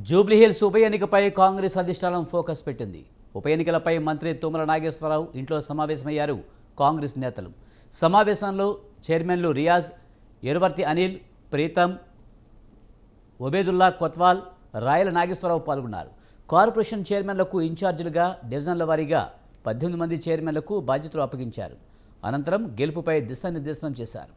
జూబ్లీహిల్స్ ఉప ఎన్నికపై కాంగ్రెస్ అధిష్టానం ఫోకస్ పెట్టింది. ఉప ఎన్నికలపై మంత్రి తుమ్మల నాగేశ్వరరావు ఇంట్లో సమావేశమయ్యారు కాంగ్రెస్ నేతలు. సమావేశంలో చైర్మన్లు రియాజ్, ఎరువర్తి అనిల్, ప్రీతం, ఒబేదుల్లా కొత్వాల్, రాయల నాగేశ్వరరావు పాల్గొన్నారు. కార్పొరేషన్ చైర్మన్లకు ఇన్ఛార్జీలుగా డివిజన్ల వారీగా 18 మంది చైర్మన్లకు బాధ్యతలు అప్పగించారు. అనంతరం గెలుపుపై దిశానిర్దేశనం చేశారు.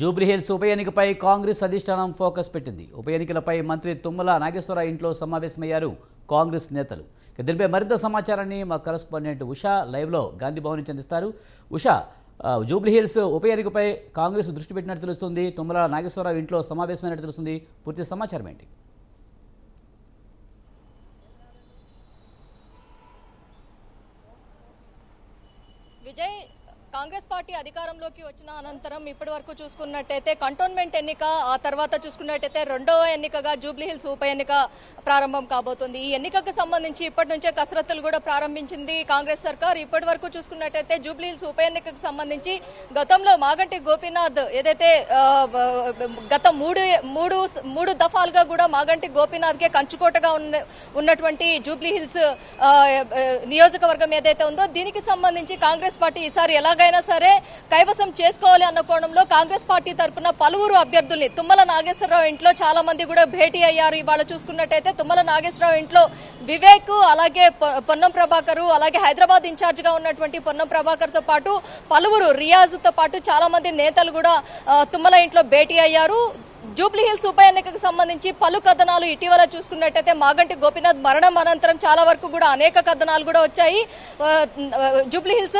జూబ్లీహిల్స్ ఉప ఎన్నికపై కాంగ్రెస్ అధిష్టానం ఫోకస్ పెట్టింది. ఉప ఎన్నికలపై మంత్రి తుమ్మల నాగేశ్వరరావు ఇంట్లో సమావేశమయ్యారు కాంగ్రెస్ నేతలు. దీనిపై మరింత సమాచారాన్ని మా కరెస్పాండెంట్ ఉషా లైవ్లో గాంధీభవన్ నుంచి అందిస్తారు. ఉషా, జూబ్లీహిల్స్ ఉప ఎన్నికపై కాంగ్రెస్ దృష్టి పెట్టినట్టు తెలుస్తుంది. తుమ్మల నాగేశ్వరరావు ఇంట్లో సమావేశమైనట్టు తెలుస్తుంది. పూర్తి సమాచారం ఏంటి? విజయ్, కాంగ్రెస్ పార్టీ అధికారంలోకి వచ్చిన అనంతరం ఇప్పటి వరకు చూసుకున్నట్టయితే కంటోన్మెంట్ ఎన్నిక, ఆ తర్వాత చూసుకున్నట్టయితే రెండవ ఎన్నికగా జూబ్లీహిల్స్ ఉప ఎన్నిక ప్రారంభం కాబోతుంది. ఈ ఎన్నికకు సంబంధించి ఇప్పటి నుంచే కసరత్తులు కూడా ప్రారంభించింది కాంగ్రెస్ సర్కార్. ఇప్పటి వరకు చూసుకున్నట్టయితే జూబ్లీహిల్స్ ఉప ఎన్నికకు సంబంధించి గతంలో మాగంటి గోపీనాథ్ ఏదైతే గత మూడు దఫాలుగా కూడా మాగంటి గోపీనాథ్కే కంచుకోటగా ఉన్నటువంటి జూబ్లీహిల్స్ నియోజకవర్గం ఏదైతే ఉందో దీనికి సంబంధించి కాంగ్రెస్ పార్టీ ఈసారి ఎలాగైనా సరే కైవసం చేసుకోవాలి అన్న కోణంలో కాంగ్రెస్ పార్టీ తరఫున పలువురు అభ్యర్థుల్ని తుమ్మల నాగేశ్వరరావు ఇంట్లో చాలా మంది కూడా భేటీ అయ్యారు. ఇవాళ చూసుకున్నట్టయితే తుమ్మల నాగేశ్వరరావు ఇంట్లో వివేక్, అలాగే పొన్నం ప్రభాకర్, అలాగే హైదరాబాద్ ఇన్ఛార్జ్ గా ఉన్నటువంటి పొన్నం ప్రభాకర్ తో పాటు పలువురు, రియాజ్ తో పాటు చాలా మంది నేతలు కూడా తుమ్మల ఇంట్లో భేటీ అయ్యారు. జూబ్లీహిల్స్ ఉప ఎన్నికకు సంబంధించి పలు కథనాలు ఇటీవల చూసుకున్నట్టయితే మాగంటి గోపీనాథ్ మరణం అనంతరం చాలా వరకు కూడా అనేక కథనాలు కూడా వచ్చాయి. జూబ్లీహిల్స్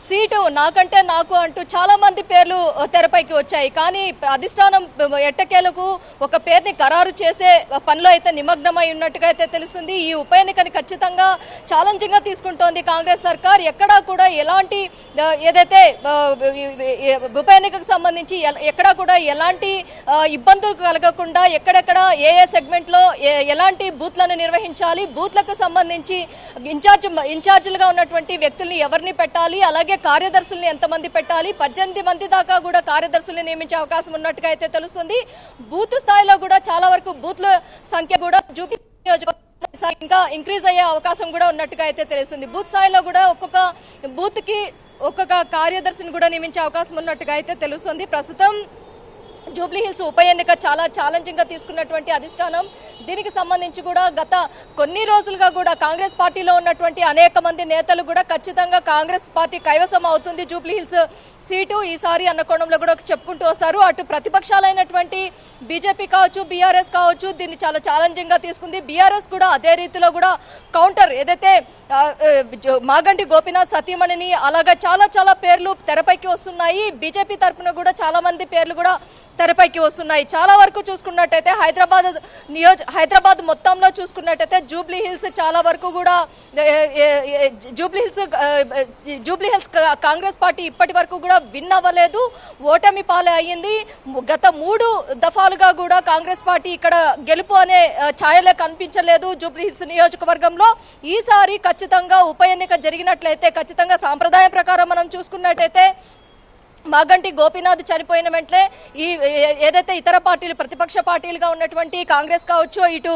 సీటు నాకంటే నాకు అంటూ చాలా మంది పేర్లు తెరపైకి వచ్చాయి. కానీ అధిష్టానం ఎట్టకేలకు ఒక పేరుని ఖరారు చేసే పనిలో అయితే నిమగ్నమై ఉన్నట్టుగా అయితే తెలుస్తుంది. ఈ ఉప ఎన్నికని ఖచ్చితంగా ఛాలెంజింగ్ గా తీసుకుంటోంది కాంగ్రెస్ సర్కార్. ఎక్కడా కూడా ఎలాంటి ఏదైతే ఉప ఎన్నికకు సంబంధించి ఎక్కడా కూడా ఎలాంటి ఇబ్బందులు కలగకుండా ఎక్కడెక్కడ ఏ సెగ్మెంట్ లో ఎలాంటి బూత్లను నిర్వహించాలి, బూత్లకు సంబంధించి ఇన్ఛార్జీలుగా ఉన్నటువంటి వ్యక్తుల్ని ఎవరిని పెట్టాలి, అలాగే కార్యదర్శుల్ని ఎంతమంది పెట్టాలి, 18 మంది దాకా కూడా కార్యదర్శుల్ని నియమించే అవకాశం ఉన్నట్టుగా అయితే తెలుస్తుంది. బూత్ స్థాయిలో కూడా చాలా వరకు బూత్ల సంఖ్య కూడా ఇంకా ఇంక్రీజ్ అయ్యే అవకాశం కూడా ఉన్నట్టుగా అయితే తెలుస్తుంది. బూత్ స్థాయిలో కూడా ఒక్కొక్క బూత్ కి ఒక్కొక్క కార్యదర్శిని కూడా నియమించే అవకాశం ఉన్నట్టుగా అయితే తెలుస్తుంది. ప్రస్తుతం జూబ్లీహిల్స్ ఉప ఎన్నిక చాలా ఛాలెంజింగ్ గా తీసుకున్నటువంటి అధిష్టానం దీనికి సంబంధించి కూడా గత కొన్ని రోజులుగా కూడా కాంగ్రెస్ పార్టీలో ఉన్నటువంటి అనేక మంది నేతలు కూడా ఖచ్చితంగా కాంగ్రెస్ పార్టీ కైవసం అవుతుంది జూబ్లీహిల్స్ సీటు ఈసారి అన్న కోణంలో కూడా చెప్పుకుంటూ వస్తారు. అటు ప్రతిపక్షాలైనటువంటి బీజేపీ కావచ్చు, బీఆర్ఎస్ కావచ్చు, దీన్ని చాలా ఛాలెంజింగ్ గా తీసుకుంది. బీఆర్ఎస్ కూడా అదే రీతిలో కూడా కౌంటర్ ఏదైతే మాగంటి గోపీనాథ్ సతీమణిని అలాగా చాలా పేర్లు తెరపైకి వస్తున్నాయి. బీజేపీ తరఫున కూడా చాలా మంది పేర్లు కూడా తెరపైకి వస్తున్నాయి. చాలా వరకు చూసుకున్నట్టయితే హైదరాబాద్ మొత్తంలో చూసుకున్నట్టయితే జూబ్లీహిల్స్ చాలా వరకు కూడా జూబ్లీహిల్స్ కాంగ్రెస్ పార్టీ ఇప్పటి వరకు కూడా విన్ అవ్వలేదు, ఓటమి పాలే అయ్యింది. గత 3 దఫాలుగా కూడా కాంగ్రెస్ పార్టీ ఇక్కడ గెలుపు అనే ఛాయలే కనిపించలేదు జూబ్లీహిల్స్ నియోజకవర్గంలో. ఈసారి ఖచ్చితంగా ఉప ఎన్నిక జరిగినట్లయితే ఖచ్చితంగా సాంప్రదాయం ప్రకారం మనం చూసుకున్నట్టయితే మాగంటి గోపీనాథ్ చనిపోయిన వెంటనే ఈ ఏదైతే ఇతర పార్టీలు ప్రతిపక్ష పార్టీలుగా ఉన్నటువంటి కాంగ్రెస్ కావచ్చు, ఇటు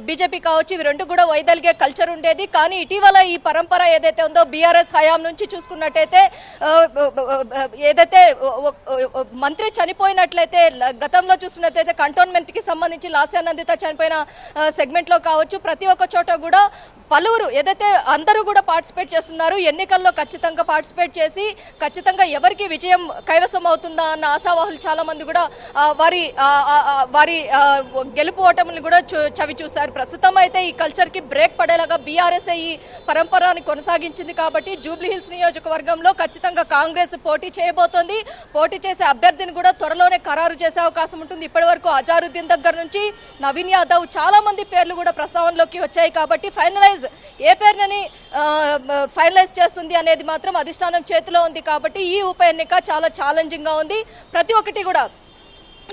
బీజేపీ కావచ్చు, ఇవి రెండు కూడా వైదొలిగే కల్చర్ ఉండేది. కానీ ఇటీవల ఈ పరంపర ఏదైతే ఉందో బీఆర్ఎస్ హయాం నుంచి చూసుకున్నట్టయితే ఏదైతే మంత్రి చనిపోయినట్లయితే గతంలో చూసుకున్నట్టయితే కంటోన్మెంట్కి సంబంధించి లాస్యానందిత చనిపోయిన సెగ్మెంట్లో కావచ్చు, ప్రతి ఒక్క చోట కూడా పలువురు ఏదైతే అందరూ కూడా పార్టిసిపేట్ చేస్తున్నారు. ఎన్నికల్లో ఖచ్చితంగా పార్టిసిపేట్ చేసి ఖచ్చితంగా ఎవరికి విజయం కైవసం అవుతుందా అన్న ఆశావాహులు చాలా మంది కూడా వారి గెలుపు ఓటములు కూడా చవి చూశారు. ప్రస్తుతం అయితే ఈ కల్చర్ కి బ్రేక్ పడేలాగా బీఆర్ఎస్ ఈ పరంపరాన్ని కొనసాగించింది. కాబట్టి జూబ్లీహిల్స్ నియోజకవర్గంలో ఖచ్చితంగా కాంగ్రెస్ పోటీ చేయబోతోంది. పోటీ చేసే అభ్యర్థిని కూడా త్వరలోనే ఖరారు చేసే అవకాశం ఉంటుంది. ఇప్పటి వరకు అజారుద్దీన్ దగ్గర నుంచి నవీన్ యాదవ్ చాలా మంది పేర్లు కూడా ప్రస్తావనలోకి వచ్చాయి. కాబట్టి ఏ పేరుని ఫైనలైజ్ చేస్తుంది అనేది మాత్రం అధిష్టానం చేతిలో ఉంది. కాబట్టి ఈ ఉప ఎన్నిక చాలా ఛాలెంజింగ్ గా ఉంది. ప్రతి ఒక్కటి కూడా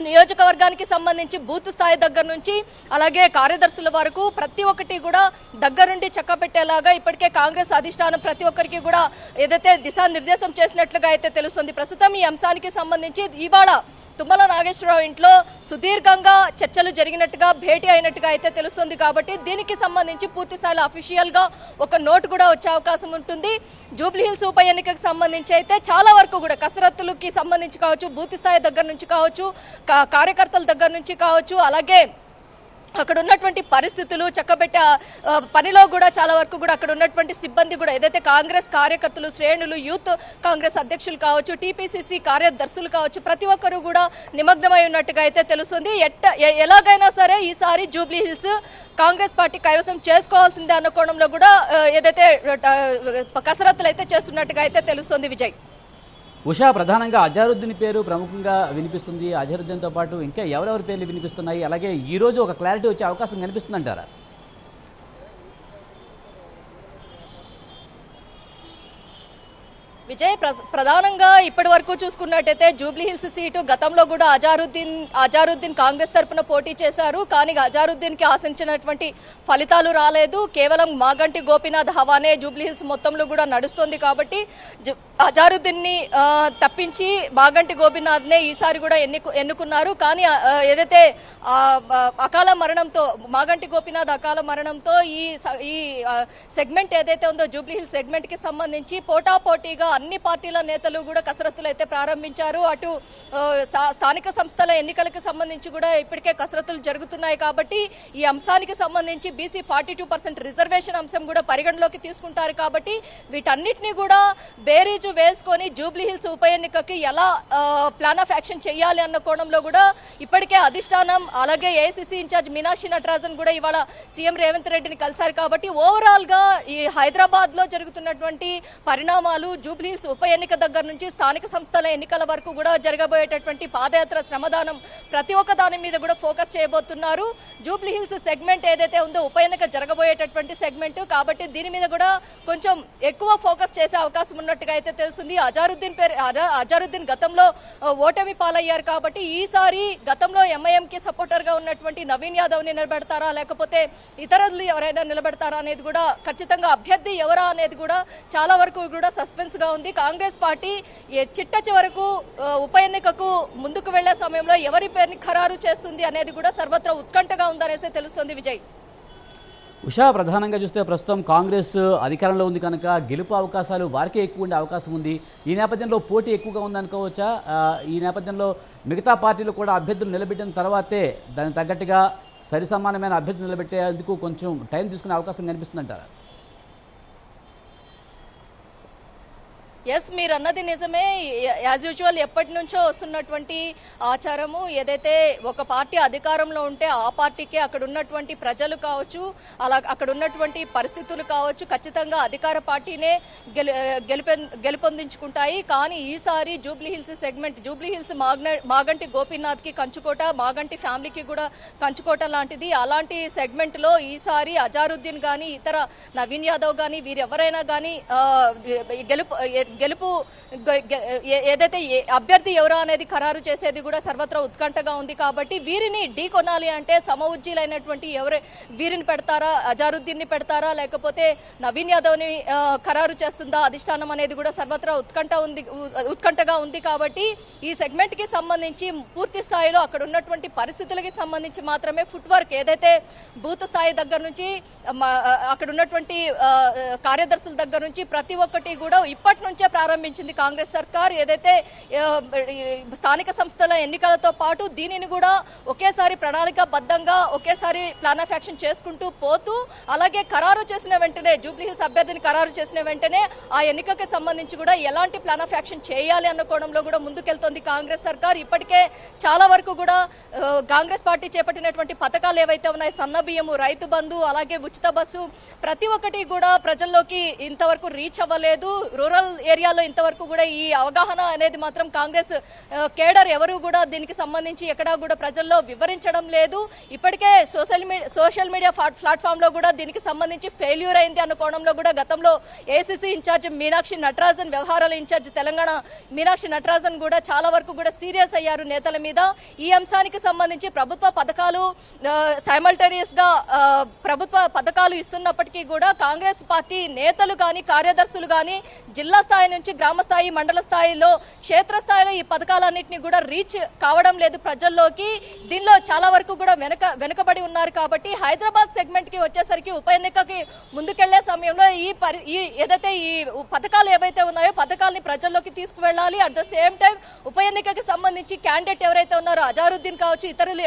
నియోజకవర్గానికి సంబంధించి బూత్ స్థాయి దగ్గర నుంచి అలాగే కార్యదర్శుల వరకు ప్రతి ఒక్కటి కూడా దగ్గరుండి చక్కబెట్టేలాగా ఇప్పటికే కాంగ్రెస్ అధిష్టానం ప్రతి ఒక్కరికి కూడా ఏదైతే దిశానిర్దేశం చేసినట్లుగా అయితే తెలుస్తుంది. ప్రస్తుతం ఈ అంశానికి సంబంధించి ఇవాళ తుమ్మల నాగేశ్వరరావు ఇంట్లో సుదీర్ఘంగా చర్చలు జరిగినట్టుగా భేటీ అయినట్టుగా అయితే తెలుస్తుంది. కాబట్టి దీనికి సంబంధించి పూర్తి స్థాయిలో అఫీషియల్గా ఒక నోట్ కూడా వచ్చే అవకాశం ఉంటుంది. జూబ్లీహిల్స్ ఉప ఎన్నికకు సంబంధించి అయితే చాలా వరకు కూడా కసరత్తులకి సంబంధించి కావచ్చు, బూత్ స్థాయి దగ్గర నుంచి కావచ్చు, కార్యకర్తల దగ్గర నుంచి కావచ్చు, అలాగే అక్కడ ఉన్నటువంటి పరిస్థితులు చక్కబెట్టే పనిలో కూడా చాలా వరకు కూడా అక్కడ ఉన్నటువంటి సిబ్బంది కూడా ఏదైతే కాంగ్రెస్ కార్యకర్తలు, శ్రేణులు, యూత్ కాంగ్రెస్ అధ్యక్షులు కావచ్చు, టీపీసీసీ కార్యదర్శులు కావచ్చు, ప్రతి ఒక్కరు కూడా నిమగ్నమై ఉన్నట్టుగా అయితే తెలుస్తుంది. ఎలాగైనా సరే ఈసారి జూబ్లీహిల్స్ కాంగ్రెస్ పార్టీ కైవసం చేసుకోవాల్సిందే అన్న కోణంలో కూడా ఏదైతే కసరత్తులు అయితే చేస్తున్నట్టుగా అయితే తెలుస్తుంది. విజయ్, ఉషా, ప్రధానంగా అజారుద్దీన్ పేరు ప్రముఖంగా వినిపిస్తుంది. అజారుద్దీన్తో పాటు ఇంకా ఎవరెవరి పేర్లు వినిపిస్తున్నాయి? అలాగే ఈరోజు ఒక క్లారిటీ వచ్చే అవకాశం కనిపిస్తుందంటారా? విజయ్, ప్రధానంగా ఇప్పటి వరకు చూసుకున్నట్టయితే జూబ్లీహిల్స్ సీటు గతంలో కూడా అజారుద్దీన్ కాంగ్రెస్ తరఫున పోటీ చేశారు. కానీ అజారుద్దీన్కి ఆశించినటువంటి ఫలితాలు రాలేదు. కేవలం మాగంటి గోపీనాథ్ హవానే జూబ్లీహిల్స్ మొత్తంలో కూడా నడుస్తుంది. కాబట్టి అజారుద్దీన్ని తప్పించి మాగంటి గోపీనాథ్నే ఈసారి కూడా ఎన్నుకున్నారు. కానీ ఏదైతే అకాల మరణంతో మాగంటి గోపీనాథ్ అకాల మరణంతో ఈ సెగ్మెంట్ ఏదైతే ఉందో జూబ్లీహిల్స్ సెగ్మెంట్కి సంబంధించి పోటాపోటీగా అన్ని పార్టీల నేతలు కూడా కసరత్తులు అయితే ప్రారంభించారు. అటు స్థానిక సంస్థల ఎన్నికలకు సంబంధించి కూడా ఇప్పటికే కసరత్తులు జరుగుతున్నాయి. కాబట్టి ఈ అంశానికి సంబంధించి బీసీ 42% రిజర్వేషన్ అంశం కూడా పరిగణలోకి తీసుకుంటారు. కాబట్టి వీటన్నిటిని కూడా బేరీజు వేసుకొని జూబ్లీహిల్స్ ఉప ఎన్నికకి ఎలా ప్లాన్ ఆఫ్ యాక్షన్ చేయాలి అన్న కోణంలో కూడా ఇప్పటికే అధిష్టానం అలాగే ఏఐసీసీ ఇన్ఛార్జ్ మీనాక్షి నటరాజన్ కూడా ఇవాళ సీఎం రేవంత్ రెడ్డిని కలిశారు. కాబట్టి ఓవరాల్ గా ఈ హైదరాబాద్ లో జరుగుతున్నటువంటి పరిణామాలు జూబ్లీహిల్స్ ఉప ఎన్నిక దగ్గర నుంచి స్థానిక సంస్థల ఎన్నికల వరకు కూడా జరగబోయేటటువంటి పాదయాత్ర, శ్రమదానం ప్రతి ఒక్క దాని మీద కూడా ఫోకస్ చేయబోతున్నారు. జూబ్లీహిల్స్ సెగ్మెంట్ ఏదైతే ఉందో ఉప ఎన్నిక జరగబోయేటటువంటి సెగ్మెంట్ కాబట్టి దీని మీద కూడా కొంచెం ఎక్కువ ఫోకస్ చేసే అవకాశం ఉన్నట్టుగా అయితే తెలుస్తుంది. అజారుద్దీన్ గతంలో ఓటమి పాలయ్యారు. కాబట్టి ఈసారి గతంలో ఎంఐఎంకి సపోర్టర్ గా ఉన్నటువంటి నవీన్ యాదవ్ ని నిలబెడతారా లేకపోతే ఇతరులు ఎవరైనా నిలబెడతారా అనేది కూడా ఖచ్చితంగా అభ్యర్థి ఎవరా అనేది కూడా చాలా వరకు కూడా సస్పెన్స్ గా ఉంది. కాంగ్రెస్ పార్టీ చిట్ట చివరకు ఉప ఎన్నికకు ముందుకు వెళ్లే సమయంలో ఎవరి పేరుని ఖరారు చేస్తుంది అనేది కూడా సర్వత్రా ఉత్కంఠగా ఉందనేసి తెలుస్తుంది. విజయ్, ఉషా, ప్రధానంగా చూస్తే ప్రస్తుతం కాంగ్రెస్ అధికారంలో ఉంది కనుక గెలుపు అవకాశాలు వారికే ఎక్కువ ఉండే అవకాశం ఉంది. ఈ నేపథ్యంలో పోటీ ఎక్కువగా ఉందనుకోవచ్చా? ఈ నేపథ్యంలో మిగతా పార్టీలు కూడా అభ్యర్థులు నిలబెట్టిన తర్వాతే దానికి తగ్గట్టుగా సరిసమానమైన అభ్యర్థులు నిలబెట్టేందుకు కొంచెం టైం తీసుకునే అవకాశం కనిపిస్తుందంటారా? ఎస్, మీరు అన్నది నిజమే. యాజ్ యూజువల్ ఎప్పటి నుంచో వస్తున్నటువంటి ఆచారము ఏదైతే ఒక పార్టీ అధికారంలో ఉంటే ఆ పార్టీకి అక్కడ ఉన్నటువంటి ప్రజలు కావచ్చు, అలా అక్కడ ఉన్నటువంటి పరిస్థితులు కావచ్చు, ఖచ్చితంగా అధికార పార్టీనే గెలుపొందించుకుంటాయి. కానీ ఈసారి జూబ్లీహిల్స్ సెగ్మెంట్, జూబ్లీహిల్స్ మాగంటి గోపీనాథ్కి కంచుకోట, మాగంటి ఫ్యామిలీకి కూడా కంచుకోట లాంటిది. అలాంటి సెగ్మెంట్లో ఈసారి అజారుద్దీన్ కానీ ఇతర నవీన్ యాదవ్ కానీ వీరెవరైనా కానీ గెలుపు ఏదైతే అభ్యర్థి ఎవరో అనేది ఖరారు చేసేది కూడా సర్వత్రా ఉత్కంఠగా ఉంది. కాబట్టి వీరిని ఢీ కొనాలి అంటే సమఉజ్జీలైనటువంటి వీరిని పెడతారా, అజారుద్దీన్ని పెడతారా లేకపోతే నవీన్ యాదవ్ని ఖరారు చేస్తుందా అధిష్టానం అనేది కూడా సర్వత్రా ఉత్కంఠగా ఉంది. కాబట్టి ఈ సెగ్మెంట్ కి సంబంధించి పూర్తి స్థాయిలో అక్కడ ఉన్నటువంటి పరిస్థితులకి సంబంధించి మాత్రమే ఫుట్ వర్క్ ఏదైతే బూత్ స్థాయి దగ్గర నుంచి అక్కడ ఉన్నటువంటి కార్యదర్శుల దగ్గర నుంచి ప్రతి ఒక్కటి కూడా ఇప్పటి నుంచే ప్రారంభించింది కాంగ్రెస్ సర్కార్. ఏదైతే స్థానిక సంస్థల ఎన్నికలతో పాటు దీనిని కూడా ఒకేసారి ప్రణాళికాబద్ధంగా ఒకేసారి ప్లాన్ ఆఫ్ యాక్షన్ చేసుకుంటూ పోతూ అలాగే ఖరారు చేసిన వెంటనే జూబ్లీహిల్స్ అభ్యర్థిని ఖరారు చేసిన వెంటనే ఆ ఎన్నికకి సంబంధించి కూడా ఎలాంటి ప్లాన్ ఆఫ్ యాక్షన్ చేయాలి అన్న కోణంలో కూడా ముందుకెళ్తోంది కాంగ్రెస్ సర్కార్. ఇప్పటికే చాలా వరకు కూడా కాంగ్రెస్ పార్టీ చేపట్టినటువంటి పథకాలు ఏవైతే ఉన్నాయి, సన్న బియ్యము, రైతు బంధు, అలాగే ఉచిత బస్సు, ప్రతి ఒక్కటి కూడా ప్రజల్లోకి ఇంతవరకు రీచ్ అవ్వలేదు. రూరల్ ఏరియాలో ఇంతవరకు కూడా ఈ అవగాహన అనేది మాత్రం కాంగ్రెస్ కేడర్ ఎవరు కూడా దీనికి సంబంధించి ఎక్కడా కూడా ప్రజల్లో వివరించడం లేదు. ఇప్పటికే సోషల్ మీడియా ప్లాట్ఫామ్లో కూడా దీనికి సంబంధించి ఫెయిల్యూర్ అయింది అన్న కోణంలో కూడా గతంలో ఏసీసీ ఇన్ఛార్జ్ మీనాక్షి నటరాజన్, వ్యవహారాల ఇన్ఛార్జ్ తెలంగాణ మీనాక్షి నటరాజన్ కూడా చాలా వరకు కూడా సీరియస్ అయ్యారు నేతల మీద. ఈ అంశానికి సంబంధించి ప్రభుత్వ పథకాలు సైమల్టేనియస్గా ప్రభుత్వ పథకాలు ఇస్తున్నప్పటికీ కూడా కాంగ్రెస్ పార్టీ నేతలు కానీ కార్యదర్శులు కానీ జిల్లా స్థాయి నుంచి గ్రామ స్థాయి, మండల స్థాయిలో, క్షేత్రస్థాయిలో ఈ పథకాలన్నింటినీ కూడా రీచ్ కావడం లేదు ప్రజల్లోకి. దీనిలో చాలా వరకు కూడా వెనుకబడి ఉన్నారు. కాబట్టి హైదరాబాద్ సెగ్మెంట్కి వచ్చేసరికి ఉప ఎన్నికకి ముందుకెళ్లే సమయంలో ఏదైతే ఈ పథకాలు ఏవైతే ఉన్నాయో పథకాలని ప్రజల్లోకి తీసుకువెళ్ళాలి. అట్ ద సేమ్ టైం ఉప ఎన్నికకి సంబంధించి క్యాండిడేట్ ఎవరైతే ఉన్నారో అజారుద్దీన్ కావచ్చు, ఇతరులు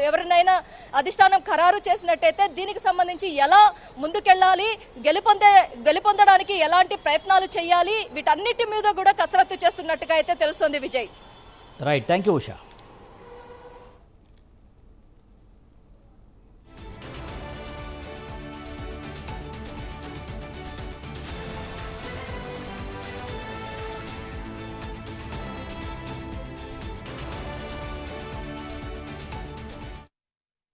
ఎవరినైనా అధిష్టానం ఖరారు చేసినట్టయితే దీనికి సంబంధించి ఎలా ముందుకెళ్ళాలి, గెలుపొందడానికి ఎలాంటి ప్రయత్నాలు చేయాలి, వీటన్నిటి మీద కూడా కసరత్తు చేస్తున్నట్టుగా అయితే తెలుస్తోంది Vijay. Right, thank you Usha.